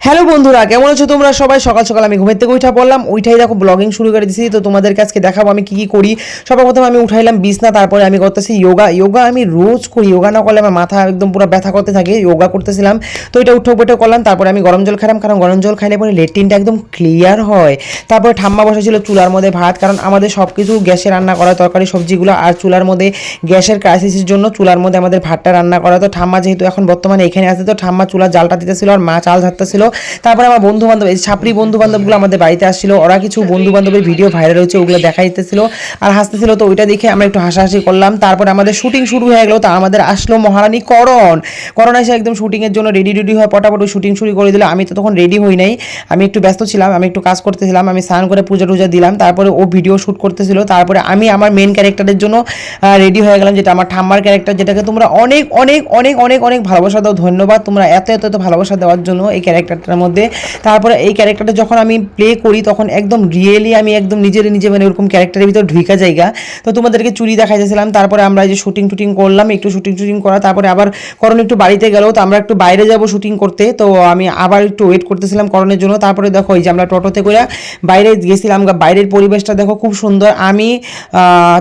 Hello বন্ধুরা, কেমন আছো তোমরা সবাই? সকাল সকাল আমি ঘুমের থেকে উঠা পড়লাম, উঠাই দেখো ব্লগিং শুরু করে দিয়েছি। তো তোমাদেরকে আজকে দেখাবো আমি কী কী করি। সবার প্রথমে আমি উঠাইলাম বিছনা, তারপরে আমি করতেছি যোগা আমি রোজ করি। যোগা না করলে আমার মাথা একদম পুরো ব্যথা করতে থাকে। যোগা করতেছিলাম, তো এটা উঠো বৈঠক করলাম। তারপরে আমি গরম জল খাইলাম, কারণ গরম জল খাইলে পরে লেট্রিনটা একদম ক্লিয়ার হয়। তারপরে ঠাম্মা বসেছিল চুলার মধ্যে ভাত, কারণ আমাদের সব কিছু গ্যাসে রান্না করা, তরকারি সবজিগুলো, আর চুলার মধ্যে গ্যাসের ক্রাইসিসের জন্য চুলার মধ্যে আমাদের ভাতটা রান্না করা। তো ঠাম্মা যেহেতু এখন বর্তমানে এখানে আছে, তো ঠাম্মা চুলার জালটা দিতেছিল আর মা চাল ঝাড়তেছিল। তারপরে আমার বন্ধু বান্ধব, এই ছাপড়ি বন্ধু বান্ধবগুলো আমাদের বাড়িতে আসছিল। ওরা কিছু বন্ধু বান্ধবের ভিডিও ভাইরাল হয়েছে, ওগুলো দেখাইতেছিল আর হাসতেছিল। তো ওইটা দেখে আমরা একটু হাসাহাসি করলাম। তারপরে আমাদের শুটিং শুরু হয়ে গেল। তা আমাদের আসলো মহারানী করণ এসে একদম শুটিংয়ের জন্য রেডি হয়ে পটাপট শুটিং শুরু করে দিল। আমি তো তখন রেডি হই নাই, আমি একটু ব্যস্ত ছিলাম, আমি একটু কাজ করতেছিলাম। আমি স্নান করে পূজা টুজা দিলাম, তারপরে ও ভিডিও শ্যুট করতেছিল। তারপরে আমি আমার মেন ক্যারেক্টারের জন্য রেডি হয়ে গেলাম, যেটা আমার ঠাম্মার ক্যারেক্টার, যেটাকে তোমরা অনেক অনেক অনেক অনেক অনেক ভালোবাসা দাও। ধন্যবাদ তোমরা এত এত এত ভালোবাসা দেওয়ার জন্য এই ক্যারেক্টারটার মধ্যে। তারপরে এই ক্যারেক্টারটা যখন আমি প্লে করি তখন একদম রিয়েলি আমি একদম নিজে মানে ওরকম ক্যারেক্টারের ভিতর ঢুকা জায়গা। তো তোমাদেরকে চুরি দেখাইতেছিলাম। তারপরে আমরা এই যে শুটিং করলাম, একটু শুটিং করা, তারপরে আবার করণ একটু বাড়িতে গেল। তো আমরা একটু বাইরে যাব শুটিং করতে, তো আমি আবার একটু ওয়েট করতেছিলাম করণের জন্য। তারপরে দেখো এই যে আমরা টোটোতে করে বাইরে গেছিলাম, বাইরের পরিবেশটা দেখো খুব সুন্দর। আমি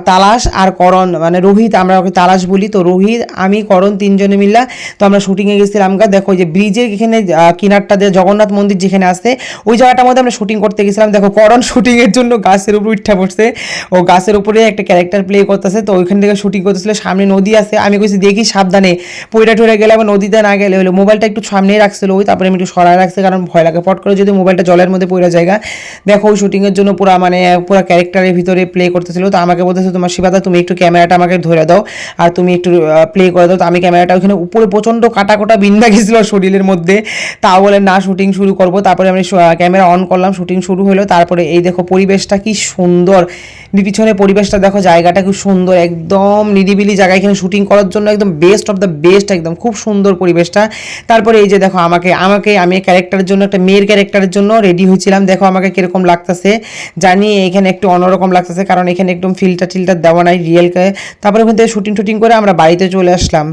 তালাশ আর করণ, মানে রোহিত, আমরা ওকে তালাশ বলি। তো রোহিত, আমি, করণ তিনজনে মিল্লা তো আমরা শুটিংয়ে গেছিলাম। দেখো যে ব্রিজের এখানে কিনারটা দিয়ে জগন্নাথ মন্দির যেখানে আছে, ওই জায়গাটার মধ্যে আমরা শুটিং করতে গেছিলাম। দেখো করণ শুটিংয়ের জন্য গাছের উপর উঠা পড়ছে, ও গাছের উপরে একটা ক্যারেক্টার প্লে করতেছে। তো ওইখান থেকে শুটিং করতেছিল, সামনে নদী আছে। আমি কইছি দেখি সাবধানে পইরা টইরা গেলে, আবার নদীতে না গেলে হলো। মোবাইলটা একটু সামনেই রাখছিল ওই, তারপরে আমি একটু সরাই রাখছি, কারণ ভয় লাগে পট করে যদি মোবাইলটা জলের মধ্যে পইরা জায়গা। দেখো ওই শুটিংয়ের জন্য পুরো মানে পুরো ক্যারেক্টারের ভিতরে প্লে করতেছিল। তো আমাকে বলতেছে তোমার শিবাদা, তুমি একটু ক্যামেরাটা আমাকে ধরে দাও আর তুমি একটু প্লে করে দাও। তো আমি ক্যামেরাটা ওইখানে উপরে প্রচণ্ড কাটা বিন্দা গেছিলো শরীরের মধ্যে, তাও বলে না শুটিং শুরু করবো। তারপরে আমি ক্যামেরা অন করলাম, শুটিং শুরু হলো। তারপরে এই দেখো পরিবেশটা কি সুন্দর, পিছনে পরিবেশটা দেখো, জায়গাটা খুব সুন্দর, একদম নিরিবিলি জায়গা এখানে শুটিং করার জন্য, একদম বেস্ট অফ দ্য বেস্ট, একদম খুব সুন্দর পরিবেশটা। তারপরে এই যে দেখো আমি ক্যারেক্টারের জন্য, একটা মেয়ের ক্যারেক্টারের জন্য রেডি হয়েছিলাম। দেখো আমাকে কিরকম লাগতেছে জানি, এখানে একটু অন্যরকম লাগতেছে, কারণ এখানে একদম ফিল্টার দেওয়া নাই রিয়েলকে। তারপরে ওখান থেকে শুটিং করে আমরা বাড়িতে চলে আসলাম।